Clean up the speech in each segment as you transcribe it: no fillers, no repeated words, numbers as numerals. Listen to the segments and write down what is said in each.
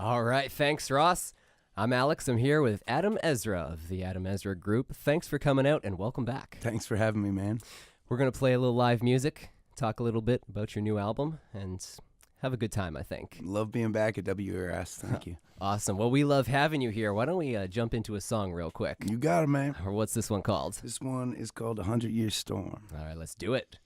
All right, thanks, Ross. I'm Alex. I'm here with Adam Ezra of the Adam Ezra Group. Thanks for coming out and welcome back. Thanks for having me, man. We're going to play a little live music, talk a little bit about your new album, and have a good time, I think. Love being back at WERS. Thank you. Awesome. Well, we love having you here. Why don't we jump into a song real quick? You got it, man. Or what's this one called? This one is called 100-Year Storm. All right, let's do it.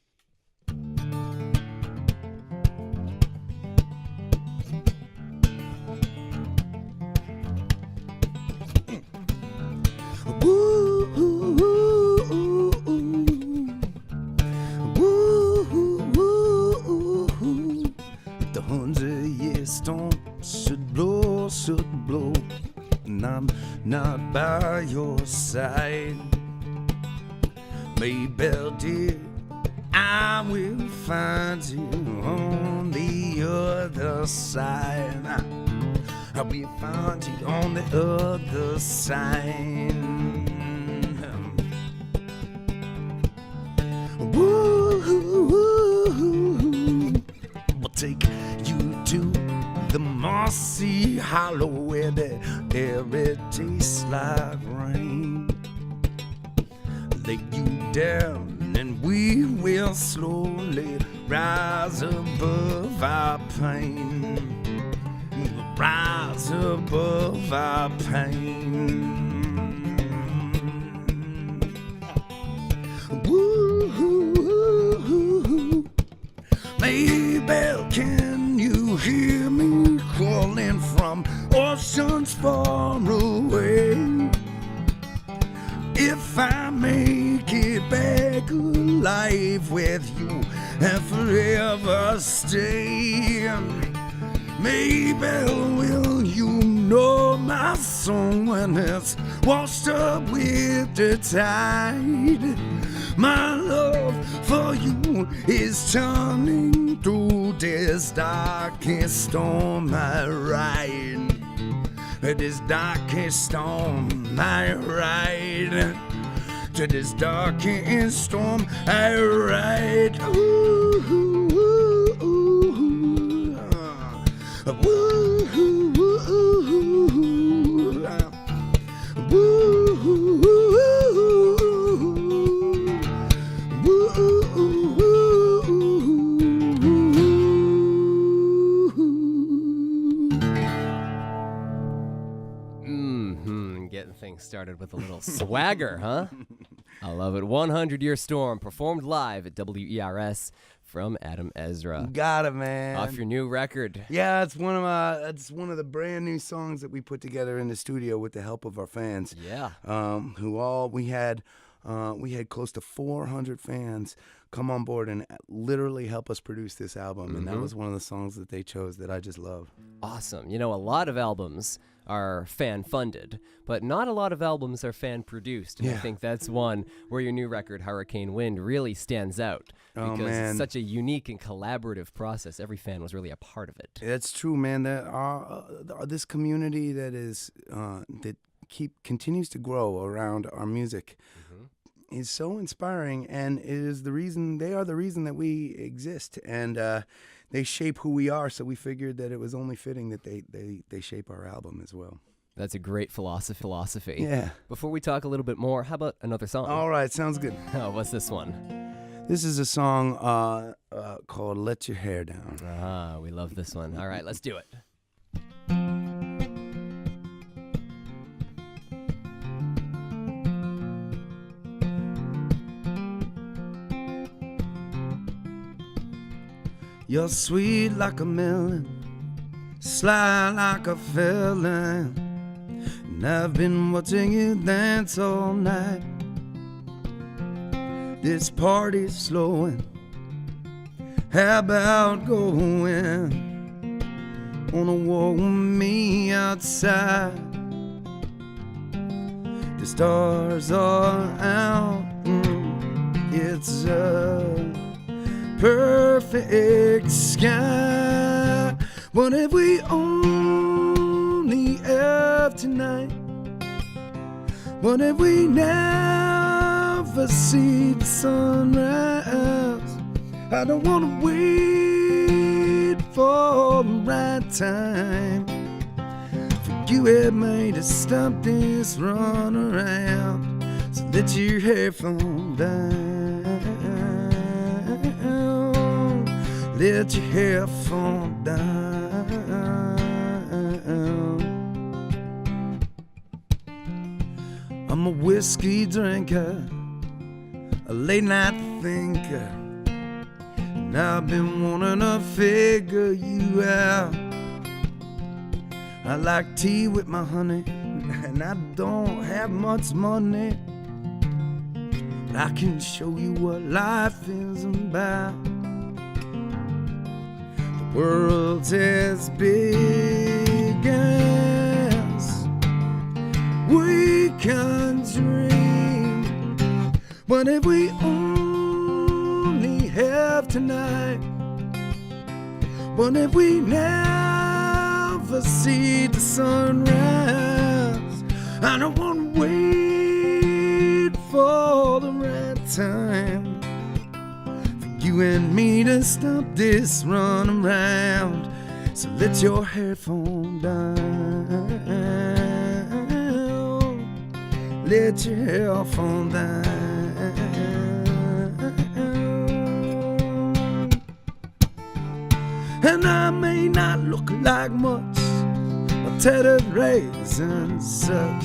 The 100-year storm should blow, and I'm not by your side. Maybell, dear, I will find you on the other side. I will find you on the other side. We'll take you to the mossy hollow where the air it tastes like rain. Lay you down and we will slowly rise above our pain. Rise above our pain. Woo-hoo-hoo-hoo. Maybell, can you hear me calling from oceans far away? If I make it back alive with you and forever stay, Maybell, will you know my song when it's washed up with the tide? My love for you is turning through this darkest storm I ride. This darkest storm I ride. To this darkest storm I ride. Ooh, ooh, ooh, ooh. Woo, woo, woo, woo, Getting things started with a little swagger, huh? I love it. 100-Year Storm, performed live at WERS from Adam Ezra. Got it, man. Off your new record. Yeah, it's one of the brand new songs that we put together in the studio with the help of our fans. Yeah. We had close to 400 fans come on board and literally help us produce this album, and that was one of the songs that they chose that I just love. Awesome. You know, a lot of albums are fan-funded, but not a lot of albums are fan-produced. And I think that's one where your new record, Hurricane Wind, really stands out because it's such a unique and collaborative process. Every fan was really a part of it. That's true, man. This community that continues to grow around our music is so inspiring, and they are the reason that we exist, and they shape who we are. So we figured that it was only fitting that they shape our album as well. That's a great philosophy. Yeah. Before we talk a little bit more, how about another song? All right, sounds good. Oh, what's this one? This is a song called "Let Your Hair Down." Ah, we love this one. All right, let's do it. You're sweet like a melon, sly like a felon, and I've been watching you dance all night. This party's slowing, how about going on a walk with me outside? The stars are out, it's a perfect sky. What if we only have tonight? What if we never see the sunrise? I don't wanna wait for the right time. You had made to stop this run around. So let your hair fall down. Let your hair fall down. I'm a whiskey drinker, a late night thinker, and I've been wanting to figure you out. I like tea with my honey, and I don't have much money, but I can show you what life is about. The world's as big as we can dream, but if we only have tonight, but if we never see the sunrise, I don't want to wait for the right time for you and me to stop this run around. So let your hair fall down. Let your hair fall down. And I may not look like much, my tattered rags and such.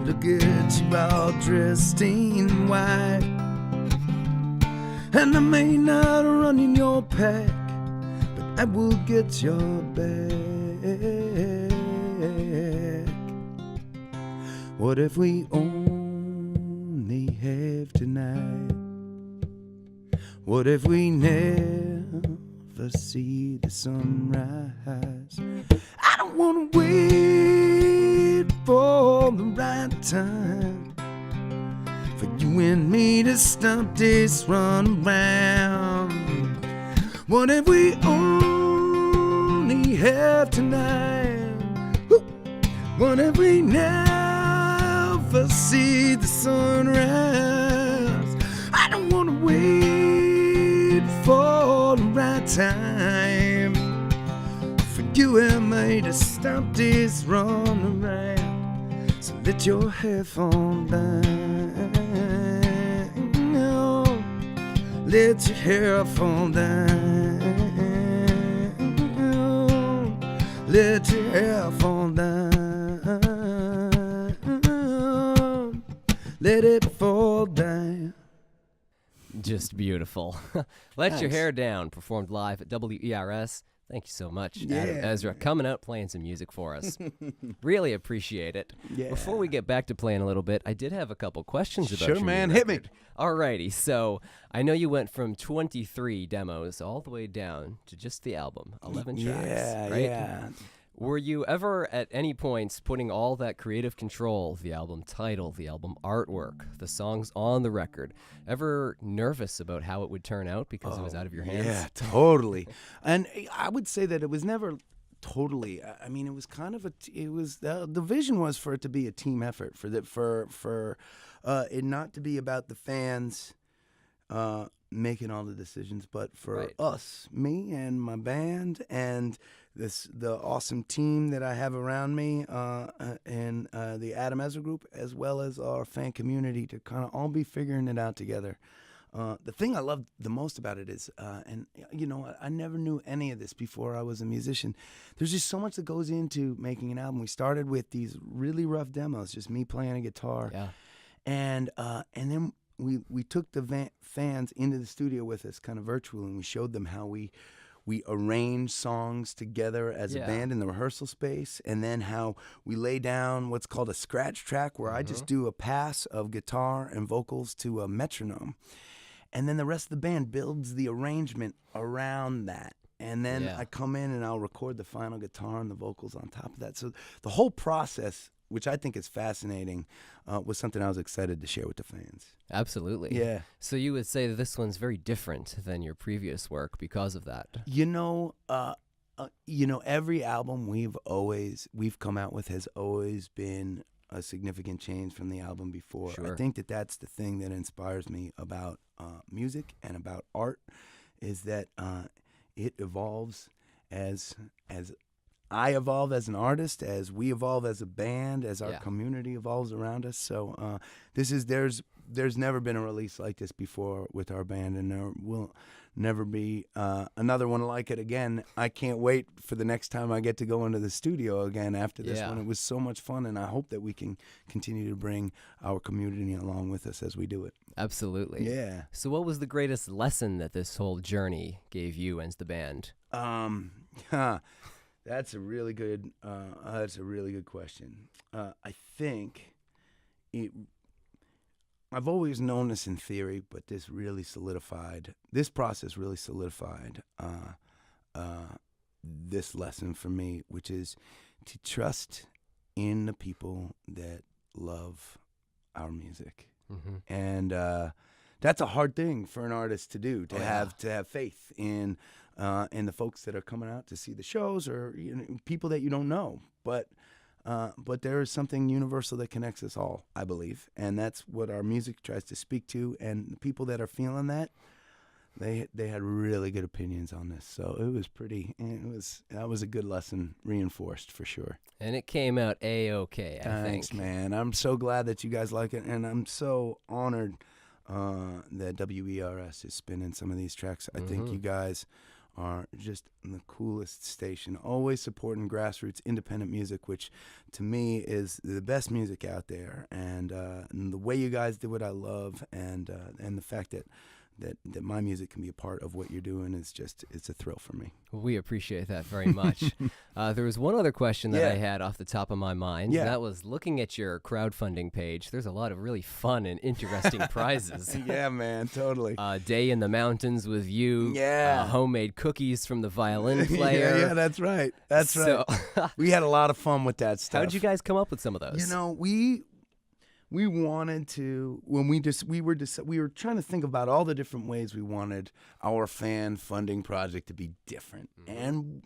Look at you all dressed in white. And I may not run in your pack, but I will get your back. What if we only have tonight? What if we never see the sunrise? I don't want to wait for the right time for you and me to stop this run around. What if we only have tonight? What if we never see the sunrise? I don't want to wait for the right time for you and me to stop this run around. So let your hair fall down. Let your hair fall down. Let your hair fall down. Let it fall down. Just beautiful. Let Your Hair Down, performed live at WERS. Thank you so much, Adam Ezra, coming out playing some music for us. Really appreciate it. Yeah. Before we get back to playing a little bit, I did have a couple questions about Sure, your man. new Hit me. record. Alrighty, so I know you went from 23 demos all the way down to just the album, 11 tracks, right? Yeah. Were you ever at any points putting all that creative control, the album title, the album artwork, the songs on the record, ever nervous about how it would turn out because it was out of your hands? Yeah, totally. And I would say that it was never totally. I mean, it was kind of the vision was for it to be a team effort, for it not to be about the fans making all the decisions, but for us, me and my band and the awesome team that I have around me, and the Adam Ezra group, as well as our fan community, to kind of all be figuring it out together. The thing I love the most about it is, and you know, I never knew any of this before I was a musician. There's just so much that goes into making an album. We started with these really rough demos, just me playing a guitar, and then we took the fans into the studio with us, kind of virtual, and we showed them how we arrange songs together as a band in the rehearsal space, and then how we lay down what's called a scratch track, where I just do a pass of guitar and vocals to a metronome, and then the rest of the band builds the arrangement around that. And then I come in and I'll record the final guitar and the vocals on top of that. So the whole process, which I think is fascinating, was something I was excited to share with the fans. Absolutely. Yeah. So you would say that this one's very different than your previous work because of that. You know, every album we've come out with has always been a significant change from the album before. Sure. I think that's the thing that inspires me about music and about art, is that it evolves as I evolve as an artist, as we evolve as a band, as our community evolves around us. So there's never been a release like this before with our band, and there will never be another one like it again. I can't wait for the next time I get to go into the studio again after this one. It was so much fun, and I hope that we can continue to bring our community along with us as we do it. Absolutely. Yeah. So what was the greatest lesson that this whole journey gave you and the band? That's a really good question. I think I've always known this in theory, but this process really solidified this lesson for me, which is to trust in the people that love our music. Mm-hmm. And that's a hard thing for an artist to do, to have faith in the folks that are coming out to see the shows, or people that you don't know. But there is something universal that connects us all, I believe, and that's what our music tries to speak to. And the people that are feeling that, they had really good opinions on this. So that was a good lesson reinforced for sure. And it came out A-okay, I think. Thanks, man. I'm so glad that you guys like it, and I'm so honored that WERS is spinning some of these tracks. I think you guys are just the coolest station, always supporting grassroots independent music, which to me is the best music out there. And the way you guys do it, I love, and the fact that my music can be a part of what you're doing is it's a thrill for me. Well, we appreciate that very much. There was one other question that I had off the top of my mind. Yeah. That was looking at your crowdfunding page. There's a lot of really fun and interesting prizes. Yeah, man, totally. Day in the mountains with you. Yeah. Homemade cookies from the violin player. Yeah, that's right. That's right. We had a lot of fun with that stuff. How did you guys come up with some of those? We wanted to, when we were trying to think about all the different ways we wanted our fan funding project to be different. And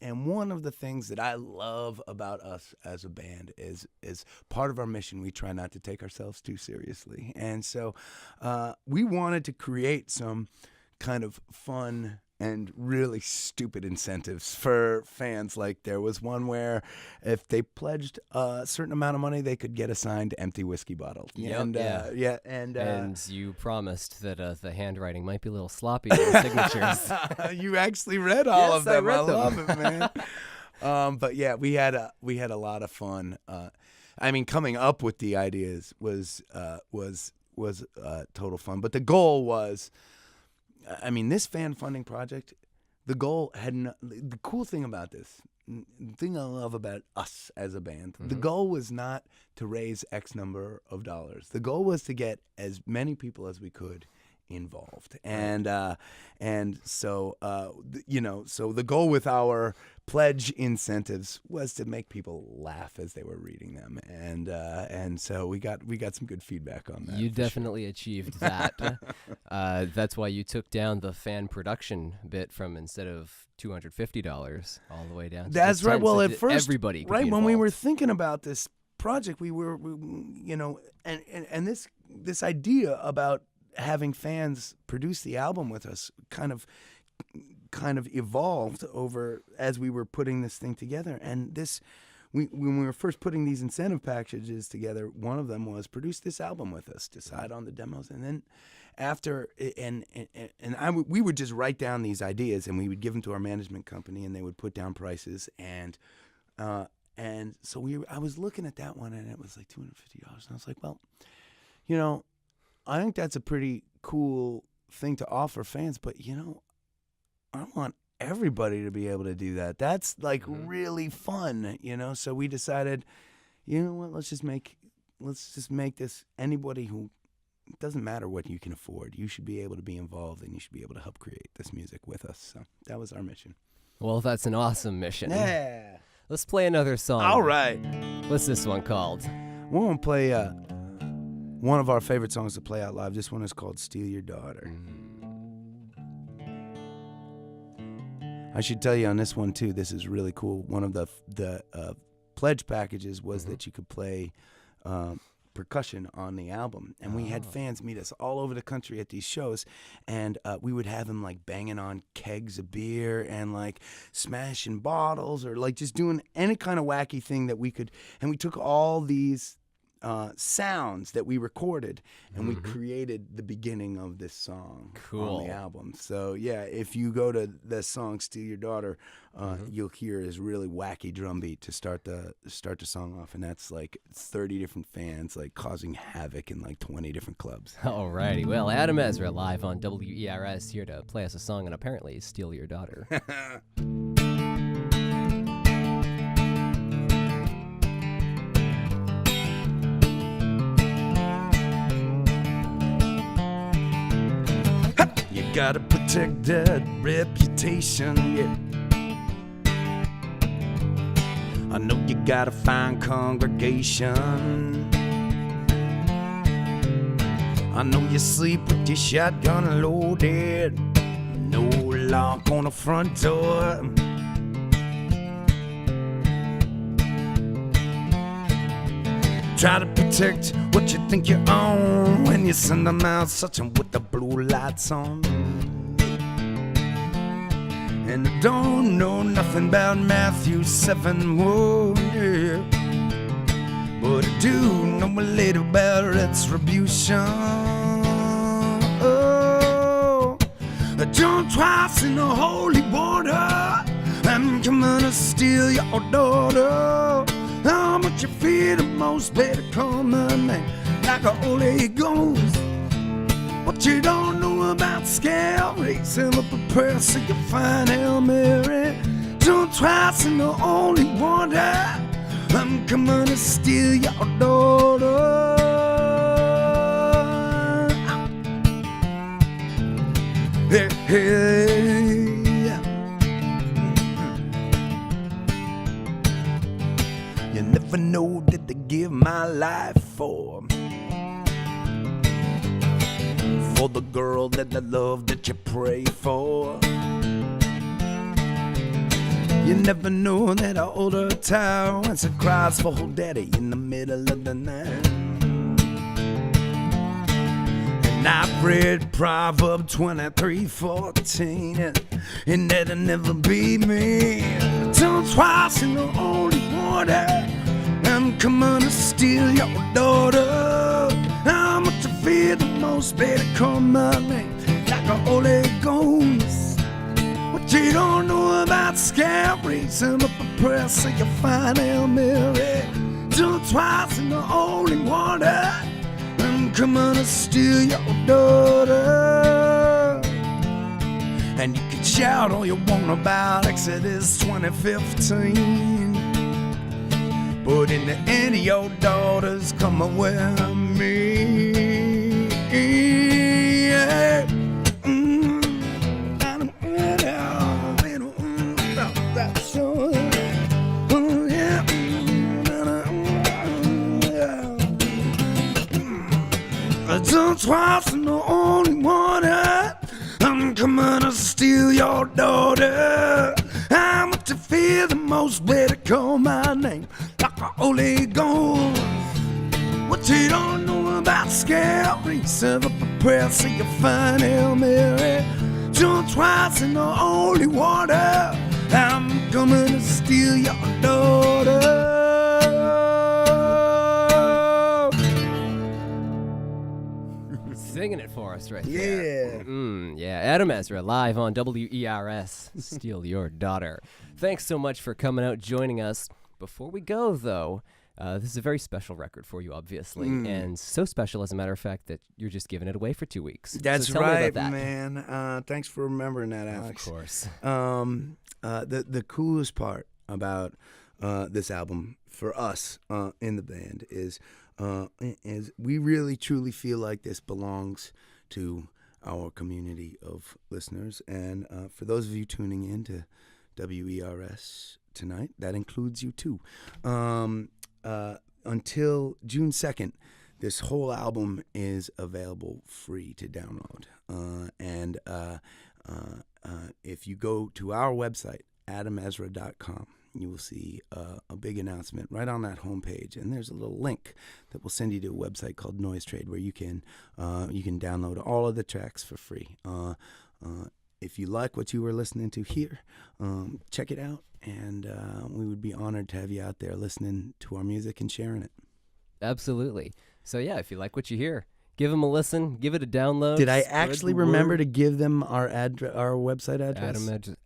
and one of the things that I love about us as a band is part of our mission, we try not to take ourselves too seriously. And so we wanted to create some kind of fun and really stupid incentives for fans. Like there was one where if they pledged a certain amount of money, they could get a signed empty whiskey bottle. And you promised that the handwriting might be a little sloppy in the signatures. You actually read all of them. I read them. Love it, man. But yeah, we had a lot of fun. Coming up with the ideas was total fun. But the goal was, this fan funding project, the goal the cool thing about this, the thing I love about us as a band, the goal was not to raise X number of dollars. The goal was to get as many people as we could involved. And so the goal with our pledge incentives was to make people laugh as they were reading them, and so we got some good feedback on that. You definitely achieved that. That's why you took down the fan production bit from, instead of $250 all the way down to that's right. Well, at first, everybody could right be when we involved. were thinking about this project, we this idea about having fans produce the album with us kind of evolved over as we were putting this thing together. And when we were first putting these incentive packages together, one of them was produce this album with us, decide on the demos, and then after we would just write down these ideas and we would give them to our management company and they would put down prices, and so I was looking at that one and it was like $250, and I was like, well, I think that's a pretty cool thing to offer fans, but I want everybody to be able to do that. That's like really fun, So we decided, what? Let's just make this anybody who, it doesn't matter what you can afford. You should be able to be involved and you should be able to help create this music with us. So that was our mission. Well, that's an awesome mission. Yeah. Let's play another song. All right. What's this one called? We're gonna play one of our favorite songs to play out live. This one is called "Steal Your Daughter." I should tell you on this one too, this is really cool. One of the pledge packages was that you could play percussion on the album. And we had fans meet us all over the country at these shows, and we would have him like banging on kegs of beer and like smashing bottles or like just doing any kind of wacky thing that we could. And we took all these sounds that we recorded, and we created the beginning of this song on the album. So yeah, if you go to the song "Steal Your Daughter," you'll hear his really wacky drum beat to start the song off, and that's like 30 different fans like causing havoc in like 20 different clubs. Alrighty, well, Adam Ezra live on WERS here to play us a song and apparently steal your daughter. Gotta protect that reputation, yeah. I know you gotta find congregation. I know you sleep with your shotgun loaded, no lock on the front door. Try to protect what you think you own when you send them out searching with the blue lights on. And I don't know nothing about Matthew 7, whoa, yeah. But I do know a little about retribution. Oh, I jumped twice in the holy water. I'm coming to steal your daughter. How much you fear the most, better call my name like a Holy Ghost. What you don't know about scale, raising up a prayer so you find Hail Mary. Jump twice in the holy water. I'm coming to steal your daughter. Hey, hey. You never know that to give my life for the girl that I love that you pray for. You never know that I hold her tight when she cries for her daddy in the middle of the night. And I've read Proverbs 23:14, and that'll never be me. Jump twice in the holy water. I'm coming to steal your daughter. How much you fear the most, better call my name like a Holy Ghost. What you don't know about scale, raising up a prayer so you find Hail Mary. Jump twice in the holy water. I'm coming to steal your daughter. And you can shout all you want about Exodus 20:15. But in the end, your daughter's coming with me. Yeah. I jumped twice in the holy water. I'm coming to steal your daughter. How much you fear the most, better call my name like a Holy Ghost. What you don't know about scale, reserve up a prayer so you find Hail Mary. Jump twice in the holy water. I'm coming to steal your daughter. Singing it for us right there. Yeah, Adam Ezra live on WERS. Steal Your Daughter. Thanks so much for coming out, joining us. Before we go, though, this is a very special record for you, obviously, and so special, as a matter of fact, that you're just giving it away for 2 weeks. That's so tell me right, about that. man. Thanks for remembering that, Alex. Of course. The coolest part about this album for us in the band is we really truly feel like this belongs to our community of listeners. And for those of you tuning in to WERS tonight, that includes you too. Until June 2nd, this whole album is available free to download. If you go to our website, adamezra.com, you will see a big announcement right on that homepage, and there's a little link that will send you to a website called Noise Trade, where you can download all of the tracks for free. If you like what you were listening to here, check it out, and we would be honored to have you out there listening to our music and sharing it. Absolutely. So yeah, if you like what you hear, give them a listen, give it a download. Did I actually remember to give them our website address?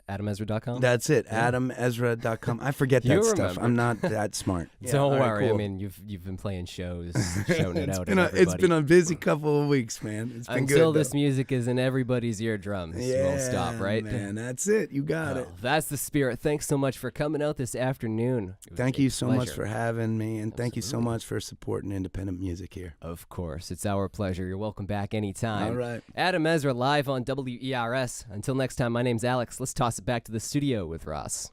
AdamEzra.com? That's it, AdamEzra.com. I forget that stuff. I'm not that smart. Don't worry. Right, cool. I mean, you've been playing shows, shouting it out. It's been a busy couple of weeks, man. It's been Until good, this music is in everybody's eardrums. You won't stop, right? Man, that's it. You got it. That's the spirit. Thanks so much for coming out this afternoon. Thank you so much for having me, and thank you so much for supporting independent music here. Of course. It's our pleasure. You're welcome back anytime. All right. Adam Ezra live on WERS. Until next time, my name's Alex. Let's toss it back to the studio with Ross.